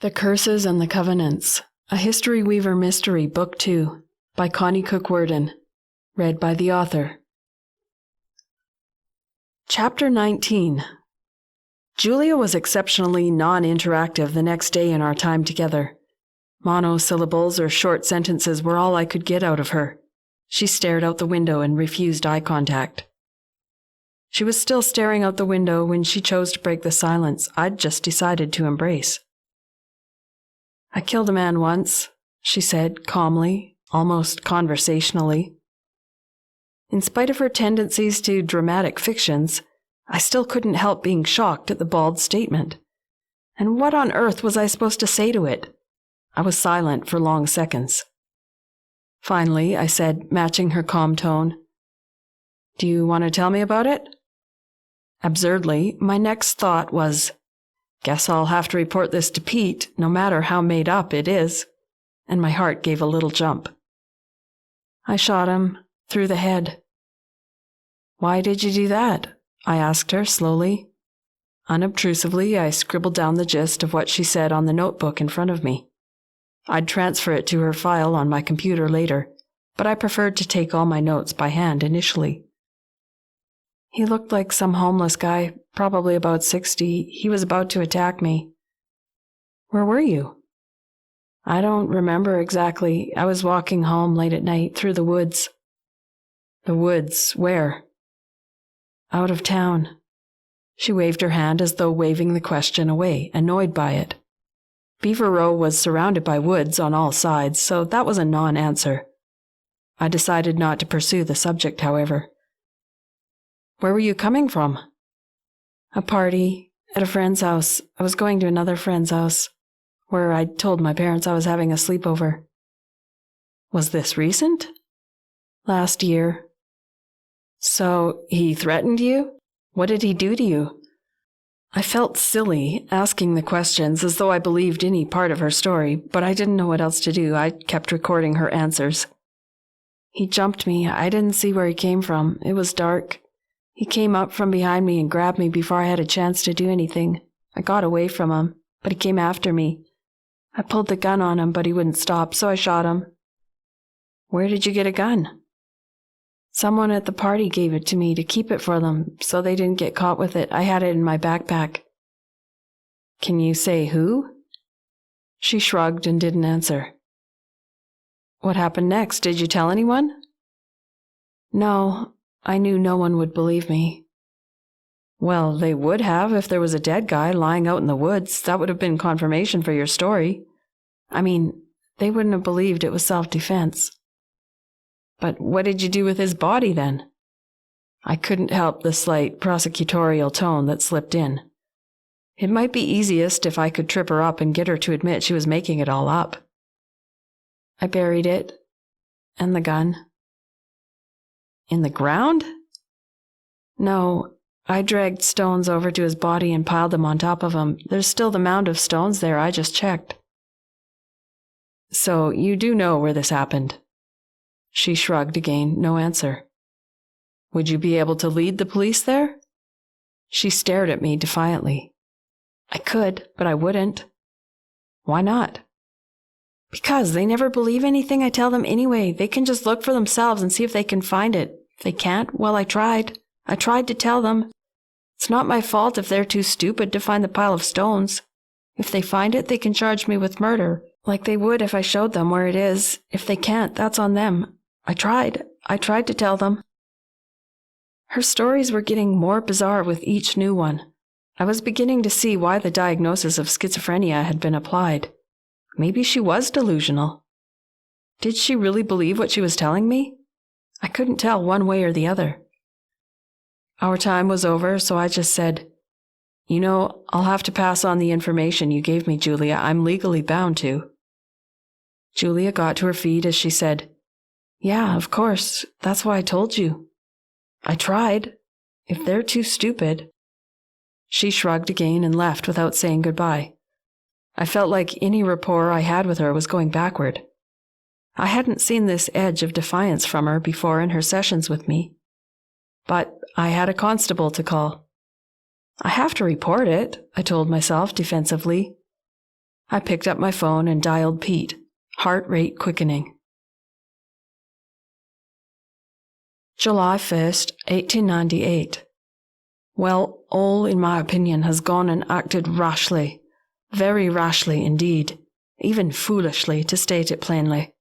The Curses and the Covenants, a History Weaver Mystery, Book 2, by Connie Worden. Read by the author. Chapter 19. Julia was exceptionally non-interactive the next day in our time together. Monosyllables or short sentences were all I could get out of her. She stared out the window and refused eye contact. She was still staring out the window when she chose to break the silence I'd just decided to embrace. "I killed a man once," she said calmly, almost conversationally. In spite of her tendencies to dramatic fictions, I still couldn't help being shocked at the bald statement. And what on earth was I supposed to say to it? I was silent for long seconds. Finally, I said, matching her calm tone, "Do you want to tell me about it?" Absurdly, my next thought was, "Guess I'll have to report this to Pete, no matter how made up it is," and my heart gave a little jump. "I shot him, through the head." "Why did you do that?" I asked her slowly. Unobtrusively, I scribbled down the gist of what she said on the notebook in front of me. I'd transfer it to her file on my computer later, but I preferred to take all my notes by hand initially. "He looked like some homeless guy, probably about 60. He was about to attack me." "Where were you?" "I don't remember exactly. I was walking home late at night through the woods." "The woods, where?" "Out of town." She waved her hand as though waving the question away, annoyed by it. Beaver Row was surrounded by woods on all sides, so that was a non-answer. I decided not to pursue the subject, however. "Where were you coming from?" "A party, at a friend's house. I was going to another friend's house, where I'd told my parents I was having a sleepover." "Was this recent?" "Last year." "So he threatened you? What did he do to you?" I felt silly, asking the questions as though I believed any part of her story, but I didn't know what else to do. I kept recording her answers. "He jumped me. I didn't see where he came from. It was dark. He came up from behind me and grabbed me before I had a chance to do anything. I got away from him, but he came after me. I pulled the gun on him, but he wouldn't stop, so I shot him." "Where did you get a gun?" "Someone at the party gave it to me to keep it for them, so they didn't get caught with it. I had it in my backpack." "Can you say who?" She shrugged and didn't answer. "What happened next? Did you tell anyone?" "No. I knew no one would believe me." "Well, they would have if there was a dead guy lying out in the woods. That would have been confirmation for your story. I mean, they wouldn't have believed it was self-defense." "But what did you do with his body then?" I couldn't help the slight prosecutorial tone that slipped in. It might be easiest if I could trip her up and get her to admit she was making it all up. "I buried it. And the gun." "In the ground?" "No. I dragged stones over to his body and piled them on top of him. There's still the mound of stones there. I just checked." "So you do know where this happened?" She shrugged again, no answer. "Would you be able to lead the police there?" She stared at me defiantly. "I could, but I wouldn't." "Why not?" "Because they never believe anything I tell them anyway. They can just look for themselves and see if they can find it. If they can't, well, I tried. I tried to tell them. It's not my fault if they're too stupid to find the pile of stones. If they find it, they can charge me with murder, like they would if I showed them where it is. If they can't, that's on them. I tried. I tried to tell them." Her stories were getting more bizarre with each new one. I was beginning to see why the diagnosis of schizophrenia had been applied. Maybe she was delusional. Did she really believe what she was telling me? I couldn't tell one way or the other. Our time was over, so I just said, "You know, I'll have to pass on the information you gave me, Julia. I'm legally bound to." Julia got to her feet as she said, "Yeah, of course. That's why I told you. I tried. If they're too stupid." She shrugged again and left without saying goodbye. I felt like any rapport I had with her was going backward. I hadn't seen this edge of defiance from her before in her sessions with me. But I had a constable to call. "I have to report it," I told myself defensively. I picked up my phone and dialed Pete, heart rate quickening. July 1st, 1898. Well, all, in my opinion, has gone and acted rashly, very rashly indeed, even foolishly, to state it plainly.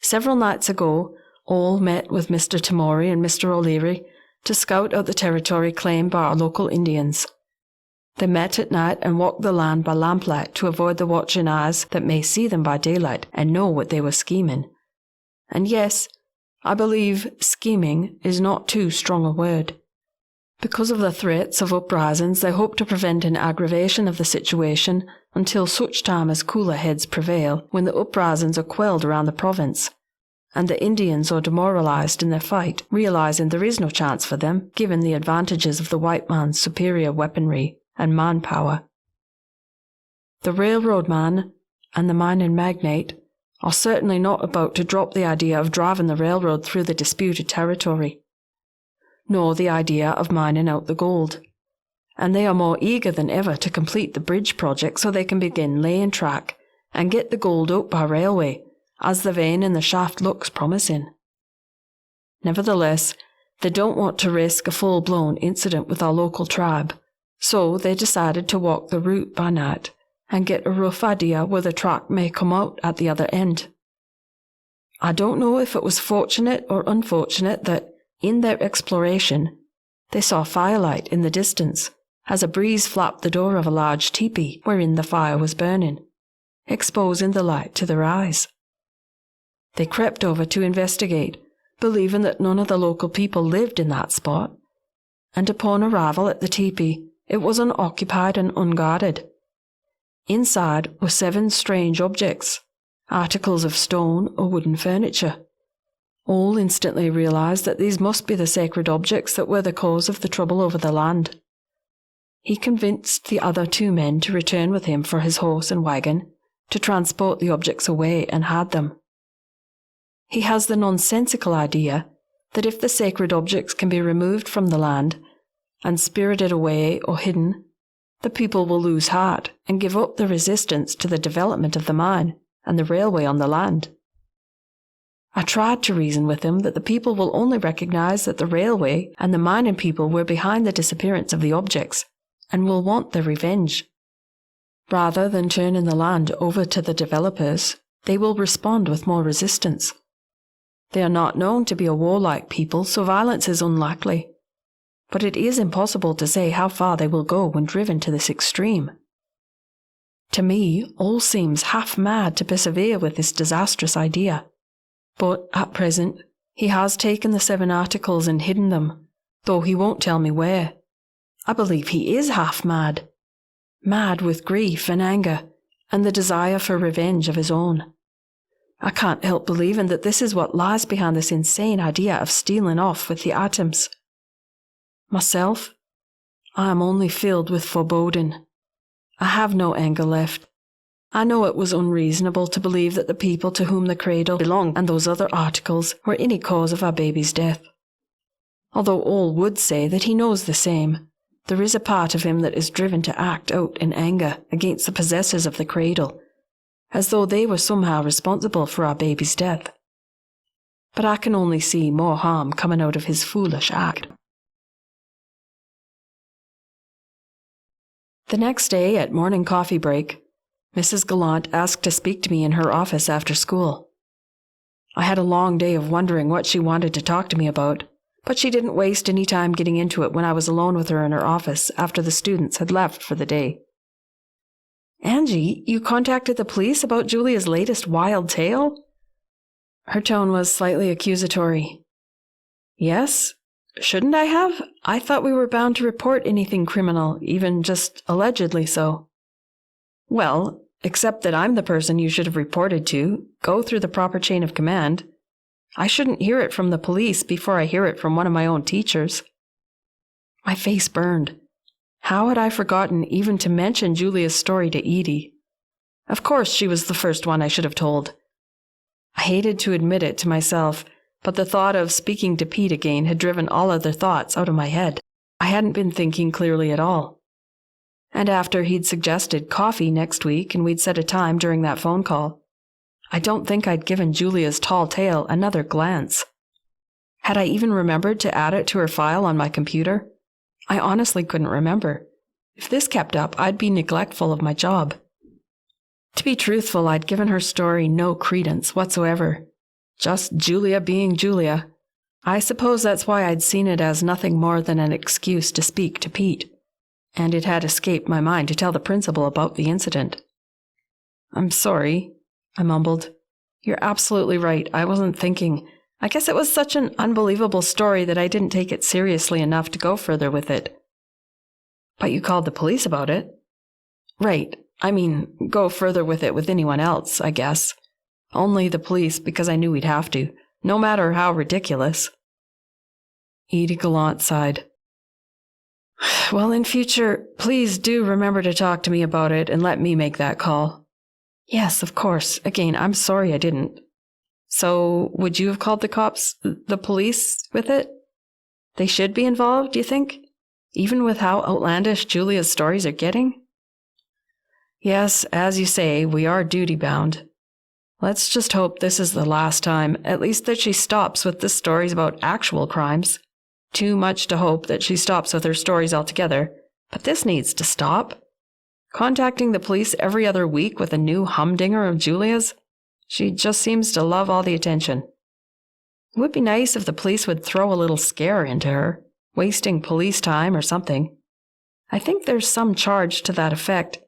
Several nights ago, all met with Mr. Tamori and Mr. O'Leary to scout out the territory claimed by our local Indians. They met at night and walked the land by lamplight to avoid the watching eyes that may see them by daylight and know what they were scheming. And yes, I believe scheming is not too strong a word. Because of the threats of uprisings, they hope to prevent an aggravation of the situation until such time as cooler heads prevail, when the uprisings are quelled around the province, and the Indians are demoralized in their fight, realizing there is no chance for them, given the advantages of the white man's superior weaponry and manpower. The railroad man and the mining magnate are certainly not about to drop the idea of driving the railroad through the disputed territory, nor the idea of mining out the gold, and they are more eager than ever to complete the bridge project so they can begin laying track and get the gold out by railway, as the vein in the shaft looks promising. Nevertheless, they don't want to risk a full-blown incident with our local tribe, so they decided to walk the route by night and get a rough idea where the track may come out at the other end. I don't know if it was fortunate or unfortunate that, in their exploration, they saw firelight in the distance as a breeze flapped the door of a large teepee wherein the fire was burning, exposing the light to their eyes. They crept over to investigate, believing that none of the local people lived in that spot, and upon arrival at the teepee, it was unoccupied and unguarded. Inside were 7 strange objects, articles of stone or wooden furniture. All instantly realized that these must be the sacred objects that were the cause of the trouble over the land. He convinced the other 2 men to return with him for his horse and wagon, to transport the objects away and hide them. He has the nonsensical idea that if the sacred objects can be removed from the land and spirited away or hidden, the people will lose heart and give up the resistance to the development of the mine and the railway on the land. I tried to reason with him that the people will only recognize that the railway and the mining people were behind the disappearance of the objects and will want their revenge. Rather than turning the land over to the developers, they will respond with more resistance. They are not known to be a warlike people, so violence is unlikely. But it is impossible to say how far they will go when driven to this extreme. To me, all seems half mad to persevere with this disastrous idea. But at present, he has taken the 7 articles and hidden them, though he won't tell me where. I believe he is half mad. Mad with grief and anger, and the desire for revenge of his own. I can't help believing that this is what lies behind this insane idea of stealing off with the items. Myself, I am only filled with foreboding. I have no anger left. I know it was unreasonable to believe that the people to whom the cradle belonged and those other articles were any cause of our baby's death. Although all would say that he knows the same, there is a part of him that is driven to act out in anger against the possessors of the cradle, as though they were somehow responsible for our baby's death. But I can only see more harm coming out of his foolish act. The next day, at morning coffee break, Mrs. Gallant asked to speak to me in her office after school. I had a long day of wondering what she wanted to talk to me about, but she didn't waste any time getting into it when I was alone with her in her office after the students had left for the day. "Angie, you contacted the police about Julia's latest wild tale?" Her tone was slightly accusatory. "Yes. Shouldn't I have? I thought we were bound to report anything criminal, even just allegedly so." "Well, except that I'm the person you should have reported to. Go through the proper chain of command. I shouldn't hear it from the police before I hear it from one of my own teachers." My face burned. How had I forgotten even to mention Julia's story to Edie? Of course she was the first one I should have told. I hated to admit it to myself, but the thought of speaking to Pete again had driven all other thoughts out of my head. I hadn't been thinking clearly at all. And after he'd suggested coffee next week and we'd set a time during that phone call, I don't think I'd given Julia's tall tale another glance. Had I even remembered to add it to her file on my computer? I honestly couldn't remember. If this kept up, I'd be neglectful of my job. To be truthful, I'd given her story no credence whatsoever. Just Julia being Julia. I suppose that's why I'd seen it as nothing more than an excuse to speak to Pete. And it had escaped my mind to tell the principal about the incident. "I'm sorry," I mumbled. "You're absolutely right. I wasn't thinking. I guess it was such an unbelievable story that I didn't take it seriously enough to go further with it." "But you called the police about it?" "Right. I mean, go further with it with anyone else, I guess. Only the police because I knew we'd have to, no matter how ridiculous." Edie Gallant sighed. "Well, in future, please do remember to talk to me about it and let me make that call." "Yes, of course. Again, I'm sorry I didn't." "So, would you have called the police with it? They should be involved, do you think? Even with how outlandish Julia's stories are getting?" "Yes, as you say, we are duty-bound. Let's just hope this is the last time, at least that she stops with the stories about actual crimes. Too much to hope that she stops with her stories altogether, but this needs to stop. Contacting the police every other week with a new humdinger of Julia's? She just seems to love all the attention. It would be nice if the police would throw a little scare into her, wasting police time or something. I think there's some charge to that effect.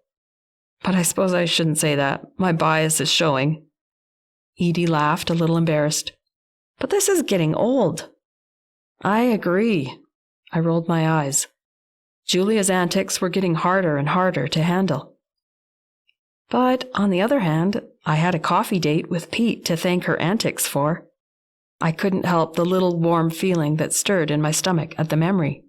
But I suppose I shouldn't say that. My bias is showing." Edie laughed, a little embarrassed. "But this is getting old." "I agree." I rolled my eyes. Julia's antics were getting harder and harder to handle. But, on the other hand, I had a coffee date with Pete to thank her antics for. I couldn't help the little warm feeling that stirred in my stomach at the memory.